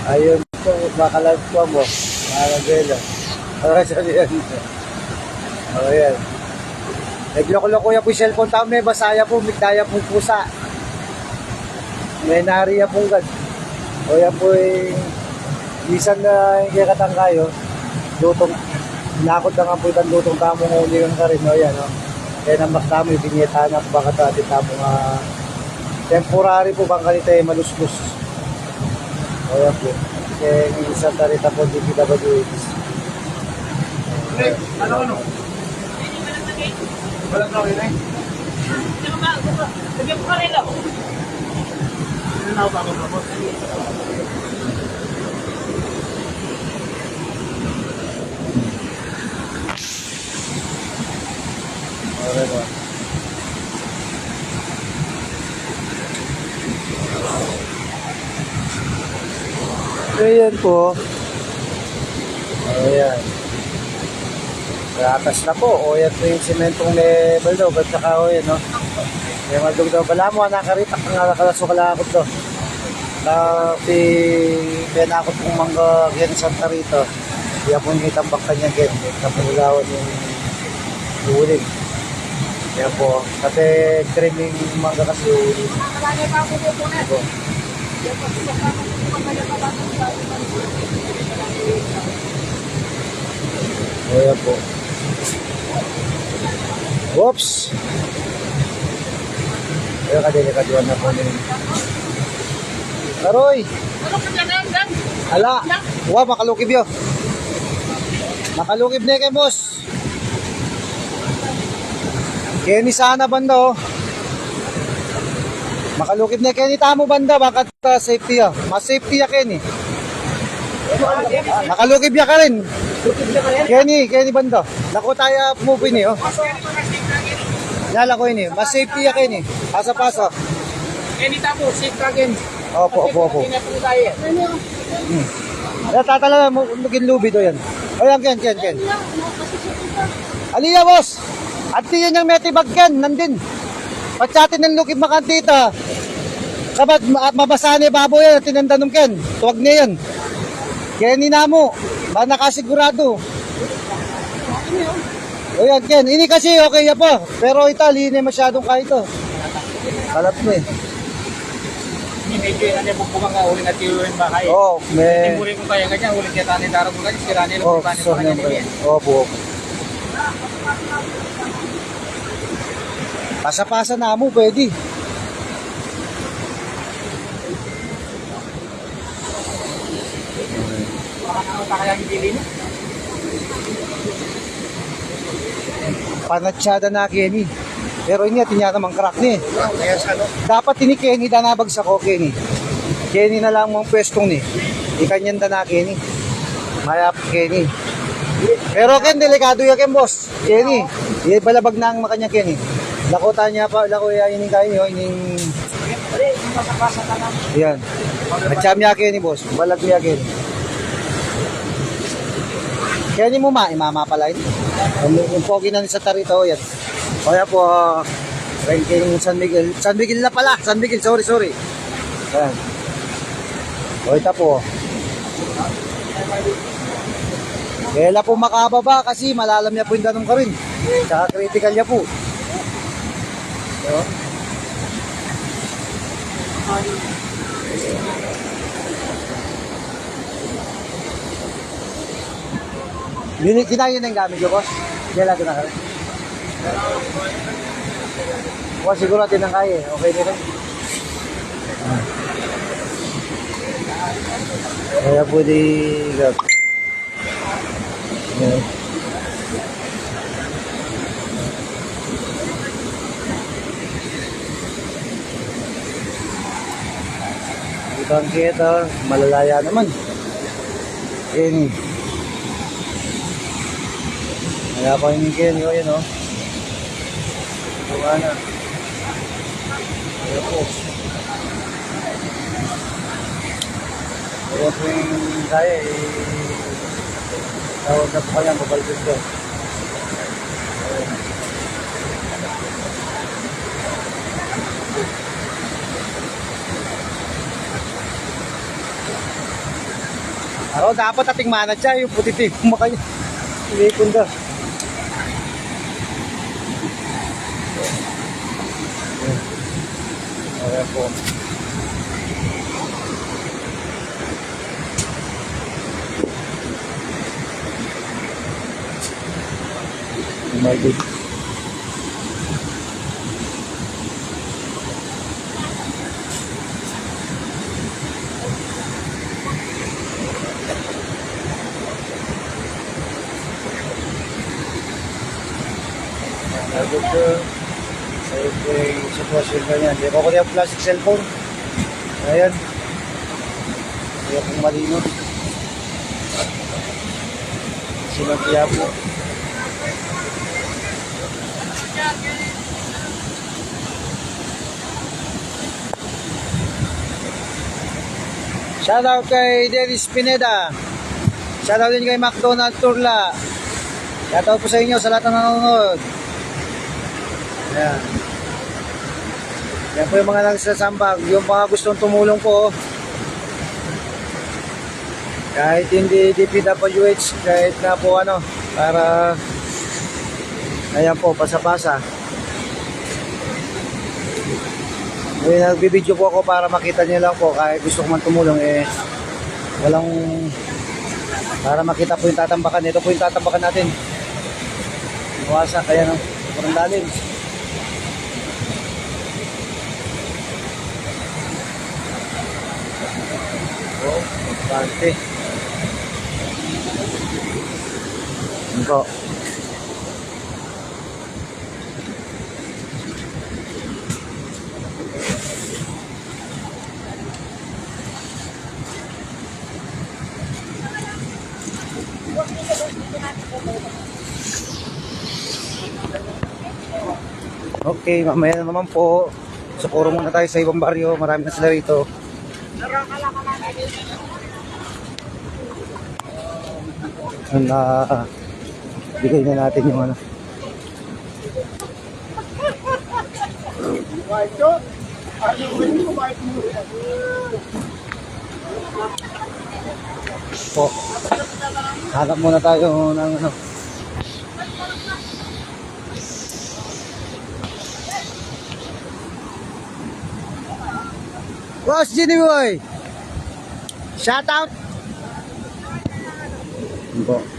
Ayun po, makalagpa mo. Makagelo. Sabi yan. O yan. Nagloko-loko yan po yung cellphone tao. May basaya po, migdaya po pusa. May nariya pong gad. O yan po yung bisan na hindi katang kayo. Lutong, nakot na nga po itang lutong tamong uli yung ka rin. O yan o. Kaya namak tamo yung binyeta na baka atin tamong temporary po bang kalita yung malusmus. O yan po. Kaya yung isang tarita po DPWH. Ano? Walang gawin eh. Sabi ko kanila. Ano na ako ba? Okay ba? Ayan po. Ayan. Ratas na po. O yan po yung sementong level daw. Ba't saka o yan, no? Kaya madug daw. Bala mo, nakaritak nga nakalaso kalakot daw. Kasi pinakot kong mangga yan Santa Rita. Kaya po yung itambak kanya yan. Kapulawan yung uling. Kaya po, kasi trimming mangga kasi uling. Ito. Kaya po. Whoops! Kaya kadilikaduan na po nila. Aroy! Ala! Wow, makalukib yun. Makalukib na kay boss. Kenny sana banda oh. Makalukib na Kenny tamo banda. Bakit safety ya? Mas safety ya Kenny. Makalukib ya ka rin. Kenny banda. Naku tayo movie ni oh. Nala ko ini. Mas safety ya Kenny. Pasa-pasa. Kenny tapo, safe dragon. Opo. Tatala mo maging lubi do yan. Ayan Ken. Aliya boss. At yun yung metibag Ken, nandin. Patsatin ng lukib makantita. Kabat mabasa ni babo yan, tinandanom Ken. Tuwag niya yan. Kenny na mo. Ba nakasigurado. Ayan Ken, ini kasi okay ya po. Pero Itali hindi masyadong kahit to. Kalat mo eh. Medyo yun ang bukbukang ka, uling at yung bahay. Oo, may... Timuri ko kaya ganyan, uling kaya tanin darang ko ganyan, sirani lang Oo, kung paano so kanya niyempre. nilin. Opo. Pasa-pasa na mo, pwede. Baka naman pa kaya gilin. Panatsyada na Kenny. Pero yun nga, tinya namang crack ni. Kaya sa ano? Dapat ni Kenny, danabagsak ko Kenny. Kenny na lang mong pwestong ni. Ikanyan na Kenny. Mayap Kenny. Pero Ken, delikado yan Ken, boss. Kenny, balabag na ang makanya Kenny. Lakota niya pa, lakoya ining kayo, ining... Pasapasa ka lang. Yan. Matsyam niya Kenny, boss. Balag niya Kenny. Kenny mo imama pala yun. Yung pogi na ni sa tarito, yan. Kaya po, ranking San Miguel. San Miguel na pala. San Miguel, sorry. Yan. O, ito po. Kaya po makababa kasi malalam niya po yung danong ka rin. Tsaka critical niya po. So, kinain na yung gamit ko, boss. Kaya lang na ka rin. O, siguro natin ang kaya. Okay na rin. Kaya pwede gab. Ito ang kita, malalaya naman. Kenny. Kaya pa yung Kenny, yun o. Buka na. Kaya po. Kaya po yung kaya tawag na po kayang babalbis ko. Ako dapat ating manat siya, yung puti mo kayo. Ilipon daw. Ayan po. Oh my God. Bago po sa yung sitwasyon ganyan. Hindi ko yung plastic cellphone. Ayan. Kaya pong malino. Silang kaya po. Shoutout kay Dennis Pineda. Shoutout din kay McDonald Turla. Shoutout po sa inyo sa lahat ng nanonood. Ayan. Yan po yung mga nagsasambag. Yung mga gustong tumulong po. Kahit hindi DPWH, kahit na po ano, para ayan po, pasa-pasa. Nagbibideo po ako para makita niyo lang po. Kahit gusto ko man tumulong, walang, para makita po yung tatambakan. Ito po yung tatambakan natin. Iwasa, kaya no, parang lalim. Oh, bante. Ano po? Okay, mamaya na naman po. Sukuro muna tayo sa ibang baryo. Marami na sila rito. Bigay na natin yung ano. Po. Hanap muna tayo ng ano. Boss Jimmy Boy. Shout out. Po.